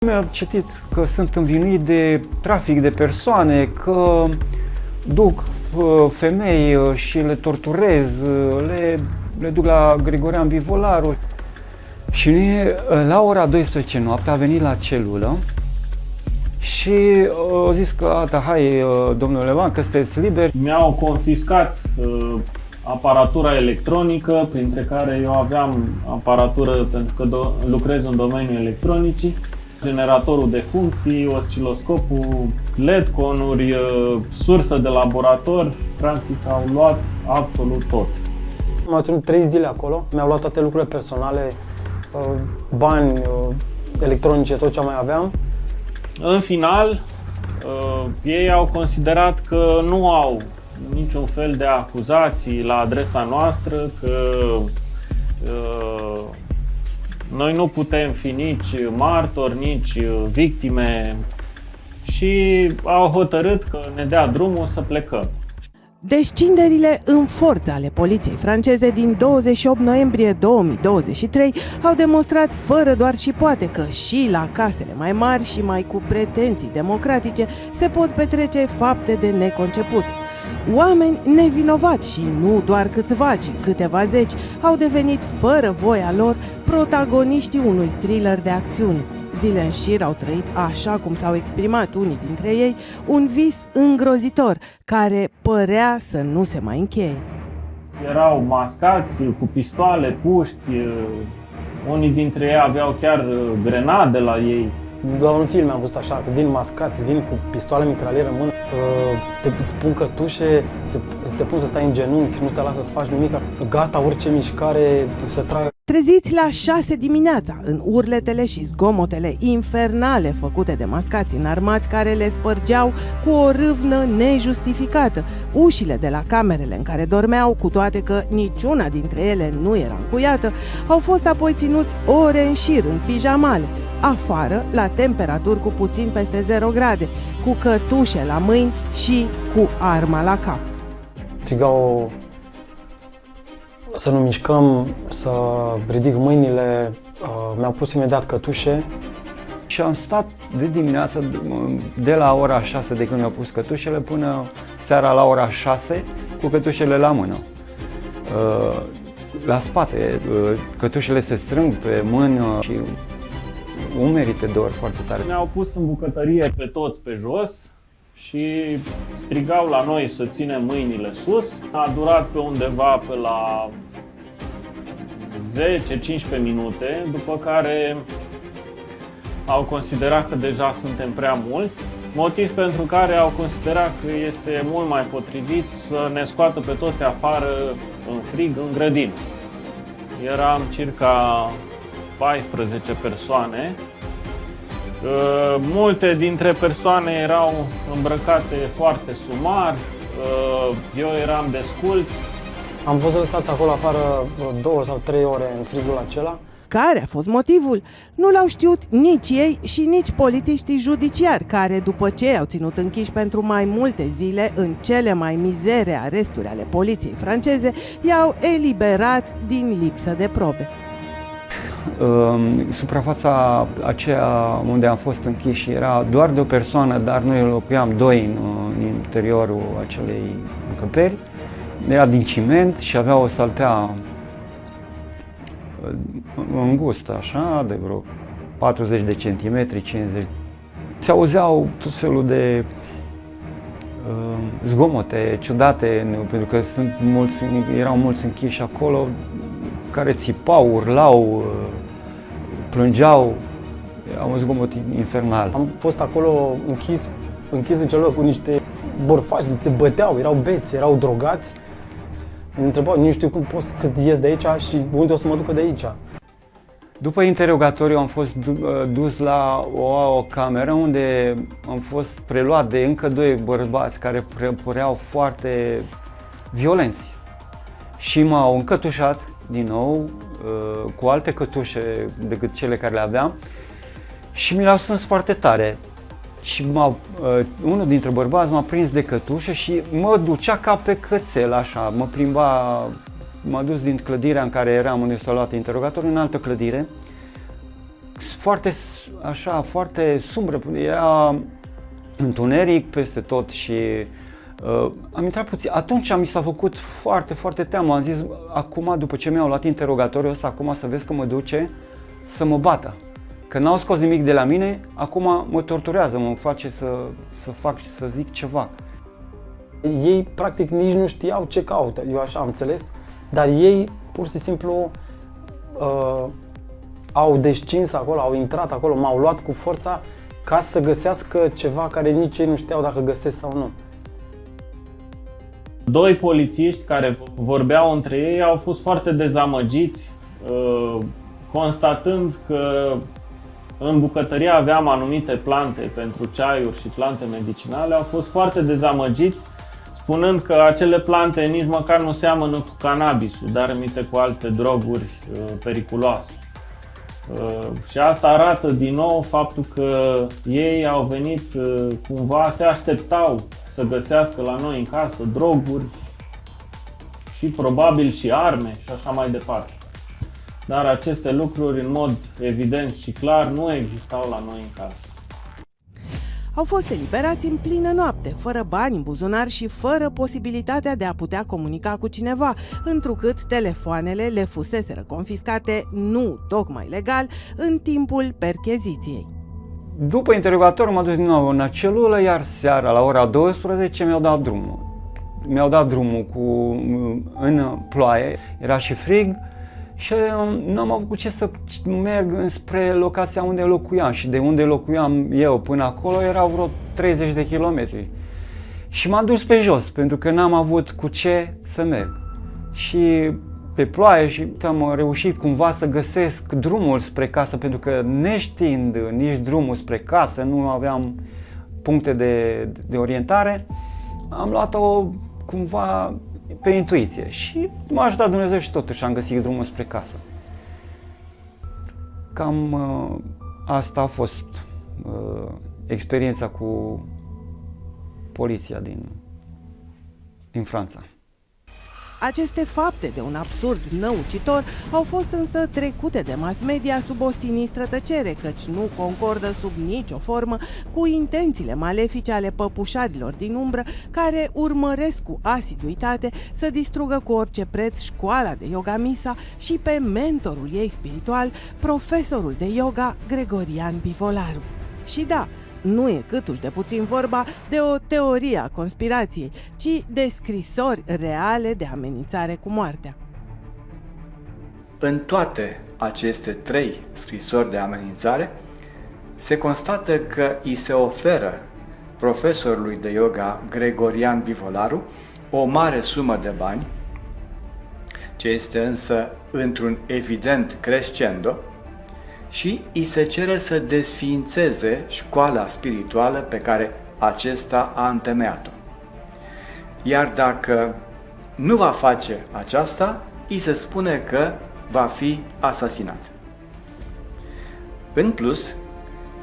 mi-a citit că sunt învinuit de trafic de persoane, că duc femei și le torturez, le duc la Grigorean Bivolaru. Și la ora 12 noaptea a venit la celulă și a zis că, hai, domnule Levan, că sunteți liberi. Mi-au confiscat aparatura electronică, printre care eu aveam aparatură pentru că lucrez în domeniul electronicii, generatorul de funcții, osciloscopul, LED-conuri, sursă de laborator, practic au luat absolut tot. M-au ținut 3 zile acolo, mi-au luat toate lucrurile personale, bani, electronice, tot ce mai aveam. În final, ei au considerat că nu au niciun fel de acuzații la adresa noastră, că noi nu putem fi nici martori, nici victime și au hotărât că ne dea drumul să plecăm. Descinderile în forță ale poliției franceze din 28 noiembrie 2023 au demonstrat fără doar și poate că și la casele mai mari și mai cu pretenții democratice se pot petrece fapte de neconceput. Oameni nevinovați și nu doar câțiva, ci câteva zeci, au devenit fără voia lor protagoniștii unui thriller de acțiune. Zile în șir au trăit, așa cum s-au exprimat unii dintre ei, un vis îngrozitor, care părea să nu se mai încheie. Erau mascați, cu pistoale, puști, unii dintre ei aveau chiar grenade la ei. Doar în film am văzut așa, că vin mascați, vin cu pistoale mitraliere în mână, te spun cătușe, te pun să stai în genunchi, nu te lasă să faci nimic, gata, orice mișcare să tragă. Treziți la 6 dimineața, în urletele și zgomotele infernale făcute de mascați înarmați care le spărgeau cu o râvnă nejustificată ușile de la camerele în care dormeau, cu toate că niciuna dintre ele nu era încuiată, au fost apoi ținuți ore în șir în pijamale, afară, la temperaturi cu puțin peste 0 grade, cu cătușe la mâini și cu arma la cap. Strigau să nu mișcăm, să ridic mâinile, mi-au pus imediat cătușe. Și am stat de dimineață, de la ora 6 de când mi-au pus cătușele până seara la ora 6 cu cătușele la mână. La spate, cătușele se strâng pe mână și umerii te dor foarte tare. Ne-au pus în bucătărie pe toți pe jos și strigau la noi să ținem mâinile sus. A durat pe undeva pe la 10-15 minute, după care au considerat că deja suntem prea mulți, motiv pentru care au considerat că este mult mai potrivit să ne scoată pe toți afară în frig, în grădină. Eram circa 14 persoane. Multe dintre persoane erau îmbrăcate foarte sumar, eu eram desculț. Am fost lăsați acolo afară vreo 2 sau 3 ore în frigul acela. Care a fost motivul? Nu l-au știut nici ei și nici polițiștii judiciari, care, după ce i-au ținut închiși pentru mai multe zile în cele mai mizere aresturi ale poliției franceze, i-au eliberat din lipsă de probe. Suprafața aceea unde am fost închiși era doar de o persoană, dar noi locuiam 2 în interiorul acelei încăperi. Era din ciment și avea o saltea îngustă, așa, de vreo 40 de centimetri, 50. Se auzeau tot felul de zgomote ciudate, pentru că erau mulți închiși acolo, care țipau, urlau, plângeau, era un zgomot infernal. Am fost acolo închis în celulă cu niște borfași, se băteau, erau beți, erau drogați. Îmi întrebau, nu știu cum pot, cât ies de aici și unde o să mă ducă de aici. După interogatoriu am fost dus la o cameră unde am fost preluat de încă 2 bărbați care păreau foarte violenți și m-au încătușat din nou cu alte cătușe decât cele care le aveam și mi le-au strâns foarte tare. Și unul dintre bărbați m-a prins de cătușă și mă ducea ca pe cățel, așa, mă plimba, m-a dus din clădirea în care eram, unde s-a luat interogatoriu, în altă clădire, foarte sumbră, era întuneric peste tot și am intrat puțin. Atunci mi s-a făcut foarte, foarte teamă. Am zis, acum, după ce mi-au luat interrogatoriul ăsta, acum să vezi că mă duce să mă bată. Că n-au scos nimic de la mine, acum mă torturează, mă face să zic ceva. Ei, practic, nici nu știau ce caută, eu așa am înțeles, dar ei, pur și simplu, au descins acolo, au intrat acolo, m-au luat cu forța ca să găsească ceva care nici ei nu știau dacă găsesc sau nu. Doi polițiști care vorbeau între ei au fost foarte dezamăgiți, constatând că în bucătărie aveam anumite plante pentru ceaiuri și plante medicinale. Au fost foarte dezamăgiți, spunând că acele plante nici măcar nu seamănă cu cannabisul, dar aminte cu alte droguri periculoase. Și asta arată din nou faptul că ei au venit, cumva se așteptau să găsească la noi în casă droguri și probabil și arme și așa mai departe. Dar aceste lucruri, în mod evident și clar, nu existau la noi în casă. Au fost eliberați în plină noapte, fără bani în buzunar și fără posibilitatea de a putea comunica cu cineva, întrucât telefoanele le fuseseră confiscate, nu tocmai legal, în timpul percheziției. După interogator m-am dus din nou în celulă, iar seara, la ora 12, mi-au dat drumul. Mi-au dat drumul în ploaie, era și frig și nu am avut cu ce să merg înspre locația unde locuiam. Și de unde locuiam eu până acolo erau vreo 30 de kilometri. Și m-am dus pe jos, pentru că n-am avut cu ce să merg. Și pe ploaie și am reușit cumva să găsesc drumul spre casă, pentru că neștiind nici drumul spre casă, nu aveam puncte de orientare, am luat-o cumva pe intuiție și m-a ajutat Dumnezeu și totuși am găsit drumul spre casă. Cam asta a fost experiența cu poliția din Franța. Aceste fapte de un absurd năucitor au fost însă trecute de mass media sub o sinistră tăcere, căci nu concordă sub nicio formă cu intențiile malefice ale păpușarilor din umbră care urmăresc cu asiduitate să distrugă cu orice preț școala de yoga Misa și pe mentorul ei spiritual, profesorul de yoga Gregorian Bivolaru. Și da, nu e câtuși de puțin vorba de o teorie a conspirației, ci de scrisori reale de amenințare cu moartea. În toate aceste 3 scrisori de amenințare se constată că îi se oferă profesorului de yoga Gregorian Bivolaru o mare sumă de bani, ce este însă într-un evident crescendo, și îi se cere să desființeze școala spirituală pe care acesta a întemeiat-o. Iar dacă nu va face aceasta, îi se spune că va fi asasinat. În plus,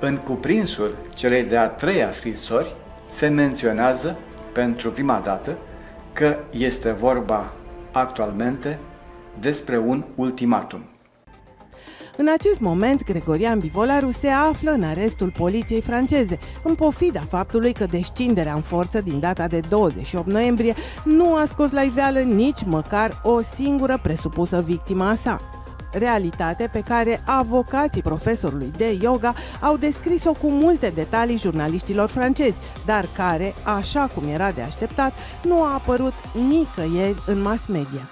în cuprinsul celei de-a 3-a scrisori se menționează pentru prima dată că este vorba actualmente despre un ultimatum. În acest moment, Gregorian Bivolaru se află în arestul poliției franceze, în pofida faptului că descinderea în forță din data de 28 noiembrie nu a scos la iveală nici măcar o singură presupusă victimă a sa. Realitate pe care avocații profesorului de yoga au descris-o cu multe detalii jurnaliștilor francezi, dar care, așa cum era de așteptat, nu a apărut nicăieri în mass media.